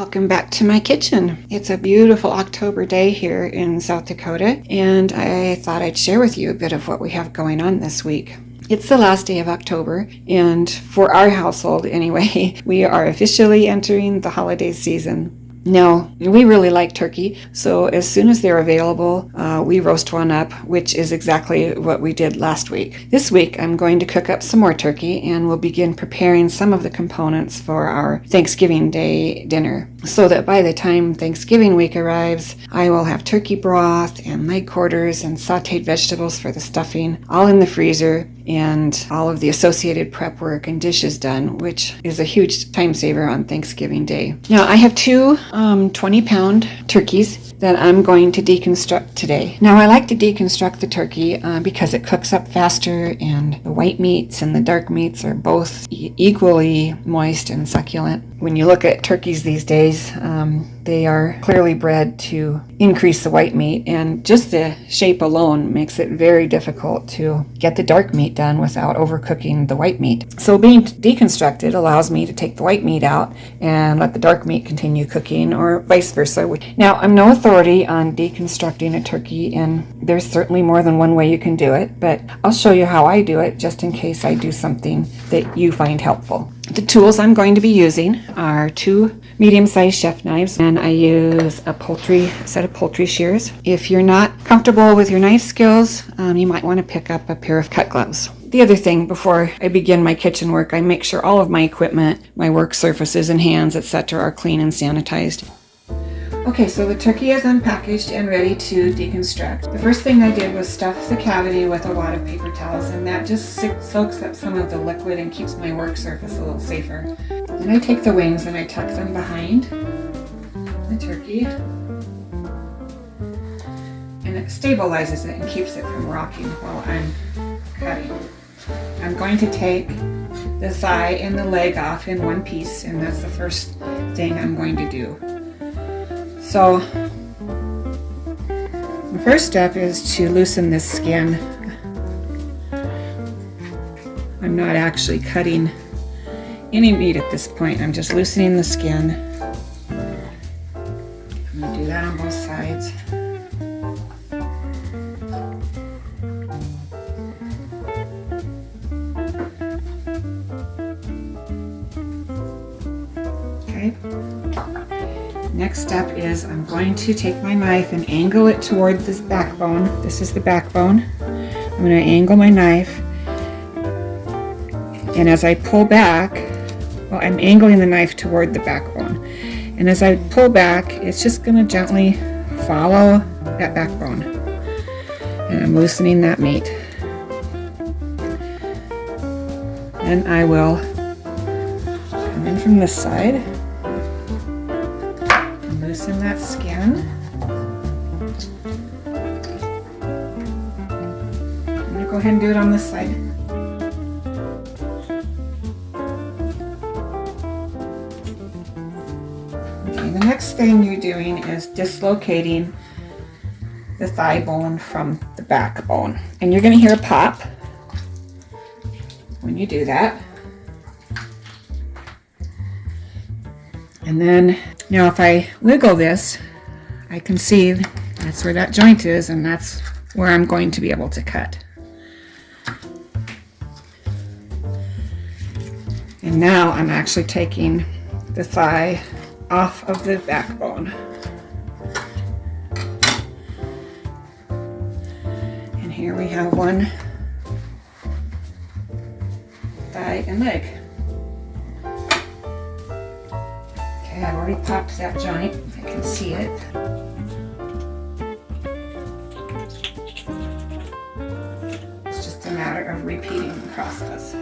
Welcome back to my kitchen. It's a beautiful October day here in South Dakota, and I thought I'd share with you a bit of what we have going on this week. It's the last day of October, and for our household anyway, we are officially entering the holiday season. Now, we really like turkey, so as soon as they're available, we roast one up, which is exactly what we did last week. This week, I'm going to cook up some more turkey, and we'll begin preparing some of the components for our Thanksgiving Day dinner, so that by the time Thanksgiving week arrives, I will have turkey broth and leg quarters and sautéed vegetables for the stuffing, all in the freezer, and all of the associated prep work and dishes done, which is a huge time saver on Thanksgiving Day. Now, I have two 20-pound turkeys that I'm going to deconstruct today. Now, I like to deconstruct the turkey because it cooks up faster, and the white meats and the dark meats are both equally moist and succulent. When you look at turkeys these days, they are clearly bred to increase the white meat, and just the shape alone makes it very difficult to get the dark meat done without overcooking the white meat. So being deconstructed allows me to take the white meat out and let the dark meat continue cooking, or vice versa. Now, I'm no authority on deconstructing a turkey, and there's certainly more than one way you can do it, but I'll show you how I do it just in case I do something that you find helpful. The tools I'm going to be using are two medium-sized chef knives, and I use a set of poultry shears. If you're not comfortable with your knife skills, you might want to pick up a pair of cut gloves. The other thing, before I begin my kitchen work, I make sure all of my equipment, my work surfaces and hands, etc., are clean and sanitized. Okay, so the turkey is unpackaged and ready to deconstruct. The first thing I did was stuff the cavity with a wad of paper towels, and that just soaks up some of the liquid and keeps my work surface a little safer. Then I take the wings and I tuck them behind the turkey, and it stabilizes it and keeps it from rocking while I'm cutting. I'm going to take the thigh and the leg off in one piece, and that's the first thing I'm going to do. So the first step is to loosen this skin. I'm not actually cutting any meat at this point. I'm just loosening the skin. I'm going to do that on both sides. Okay. Next step is I'm going to take my knife and angle it toward this backbone. This is the backbone. I'm going to angle my knife, and as I pull back, well, I'm angling the knife toward the backbone, and as I pull back, it's just going to gently follow that backbone, and I'm loosening that meat. Then I will come in from this side, loosen that skin. I'm going to go ahead and do it on this side. Okay, the next thing you're doing is dislocating the thigh bone from the backbone. And you're going to hear a pop when you do that. And then, now if I wiggle this, I can see that's where that joint is, and that's where I'm going to be able to cut. And now I'm actually taking the thigh off of the backbone. And here we have one thigh and leg. I've already popped that joint. I can see it. It's just a matter of repeating the process.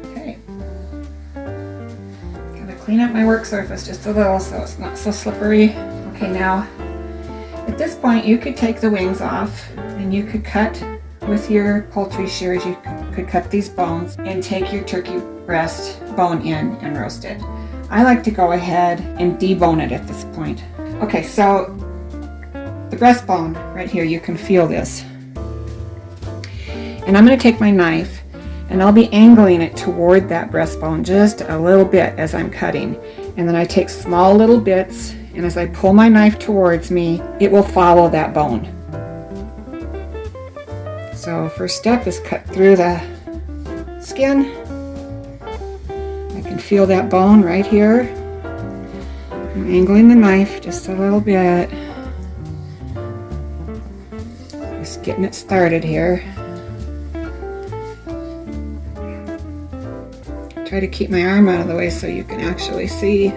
Okay. Gonna clean up my work surface just a little so it's not so slippery. Okay, now at this point you could take the wings off and you could cut with your poultry shears. You could cut these bones and take your turkey breast bone in and roast it. I like to go ahead and debone it at this point. Okay, so the breastbone right here, you can feel this. And I'm going to take my knife And I'll be angling it toward that breastbone just a little bit as I'm cutting. And then I take small little bits, and as I pull my knife towards me, it will follow that bone. So first step is cut through the skin. I can feel that bone right here. I'm angling the knife just a little bit. Just getting it started here. Try to keep my arm out of the way so you can actually see.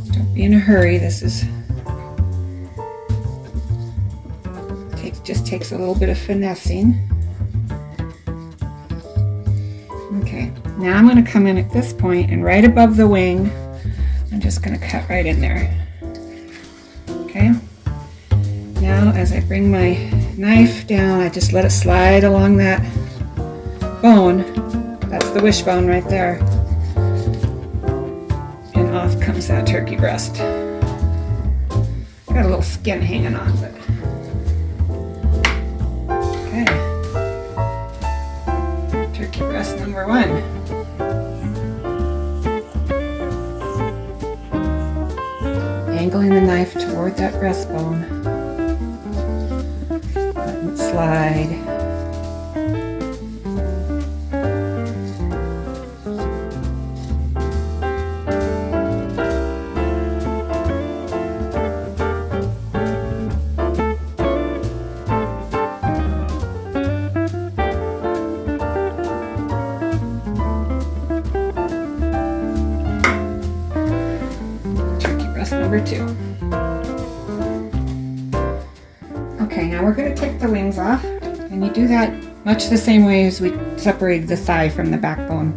Don't be in a hurry. This is just takes a little bit of finessing. Okay, now I'm going to come in at this point, and right above the wing, I'm just going to cut right in there. Okay. Now, as I bring my knife down, I just let it slide along that bone. That's the wishbone right there. And off comes that turkey breast. Got a little skin hanging on, but okay. Turkey breast number 1. Angling the knife toward that breastbone. Slide. Turkey breast number 2. Okay, now we're going to take the wings off, and you do that much the same way as we separated the thigh from the backbone.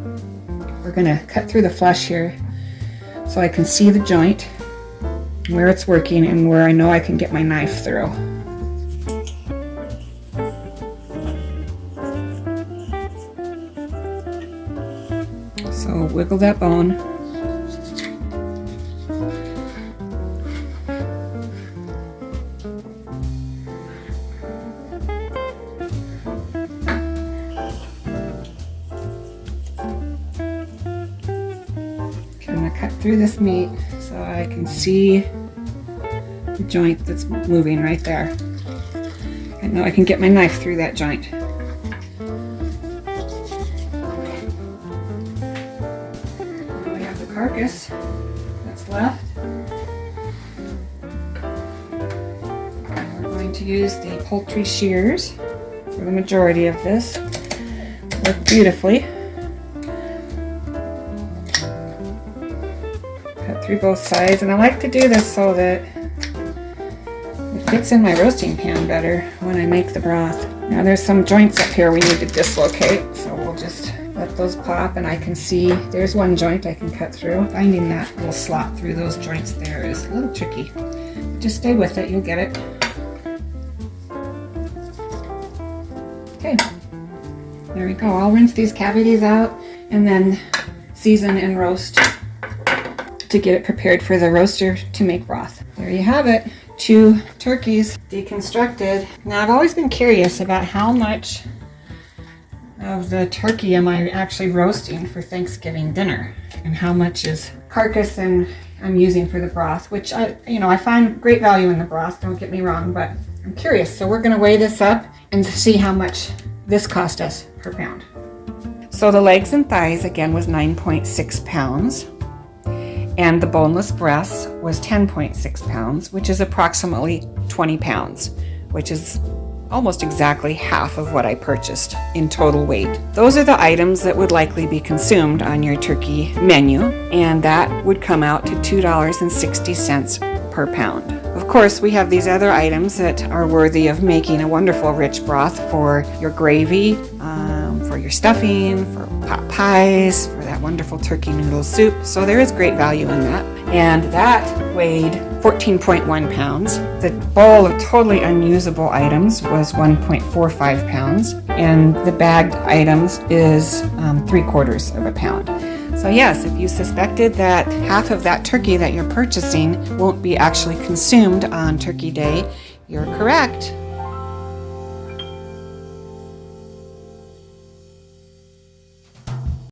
We're going to cut through the flesh here so I can see the joint, where it's working, and where I know I can get my knife through. So wiggle that bone. Cut through this meat so I can see the joint that's moving right there. I know I can get my knife through that joint. We have the carcass that's left. We're going to use the Poultry shears for the majority of this. Work beautifully. Through both sides, and I like to do this so that it fits in my roasting pan better when I make the broth. Now there's some joints up here we need to dislocate, so we'll just let those pop, and I can see there's one joint I can cut through. Finding that little slot through those joints there is a little tricky. Just stay with it, you'll get it. Okay, there we go. I'll rinse these cavities out and then season and roast to get it prepared for the roaster to make broth. There you have it. 2 turkeys deconstructed. Now I've always been curious about how much of the turkey am I actually roasting for Thanksgiving dinner, and how much is carcass and I'm using for the broth, which I find great value in the broth, don't get me wrong, but I'm curious. So we're going to weigh this up and see how much this cost us per pound. So the legs and thighs again was 9.6 pounds. And the boneless breast was 10.6 pounds, which is approximately 20 pounds, which is almost exactly half of what I purchased in total weight. Those are the items that would likely be consumed on your turkey menu, and that would come out to $2.60 per pound. Of course, we have these other items that are worthy of making a wonderful rich broth for your gravy, for your stuffing, for pot pies, for that wonderful turkey noodle soup. So there is great value in that. And that weighed 14.1 pounds. The bowl of totally unusable items was 1.45 pounds. And the bagged items is 3/4 of a pound. So yes, if you suspected that half of that turkey that you're purchasing won't be actually consumed on Turkey Day, you're correct.